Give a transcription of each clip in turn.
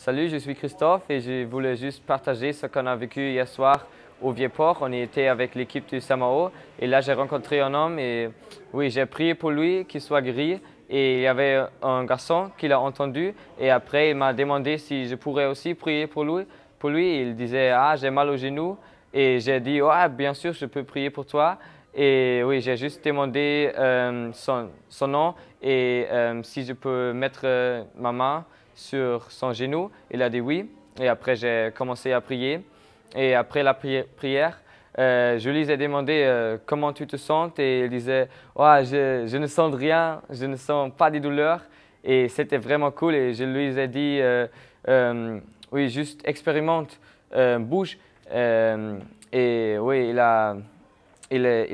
Salut, je suis Christophe et je voulais juste partager ce qu'on a vécu hier soir au Vieux-Port. On était avec l'équipe du Samoa et là j'ai rencontré un homme et oui, j'ai prié pour lui qu'il soit guéri et il y avait un garçon qui l'a entendu et après il m'a demandé si je pourrais aussi prier pour lui. Il disait « j'ai mal au genou » et j'ai dit « bien sûr, je peux prier pour toi ». Et oui, j'ai juste demandé son nom et si je peux mettre ma main sur son genou. Il a dit oui. Et après, j'ai commencé à prier. Et après la prière, je lui ai demandé comment tu te sens. Et il disait, je ne sens rien, je ne sens pas de douleur. Et c'était vraiment cool. Et je lui ai dit, oui, juste expérimente, bouge. Et oui, il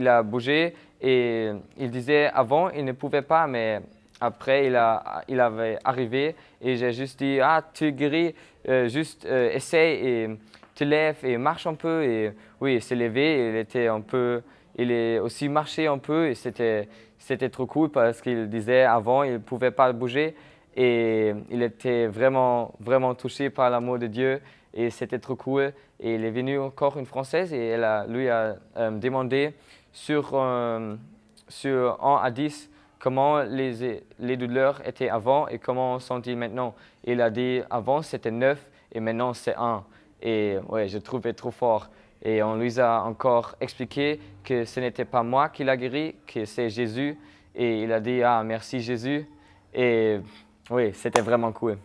a bougé et il disait avant il ne pouvait pas, mais après il avait arrivé et j'ai juste dit tu es guéri, juste essaye et te lève et marche un peu et oui il s'est levé, il est aussi marché un peu et c'était trop cool parce qu'il disait avant il ne pouvait pas bouger et il était vraiment touché par l'amour de Dieu. Et c'était trop cool. Et il est venu encore une Française et lui a demandé sur 1 à 10 comment les douleurs étaient avant et comment sont-ils maintenant. Et il a dit avant c'était 9 et maintenant c'est 1. Et ouais, je trouvais trop fort. Et on lui a encore expliqué que ce n'était pas moi qui l'a guéri, que c'est Jésus. Et il a dit merci Jésus. Et oui, c'était vraiment cool.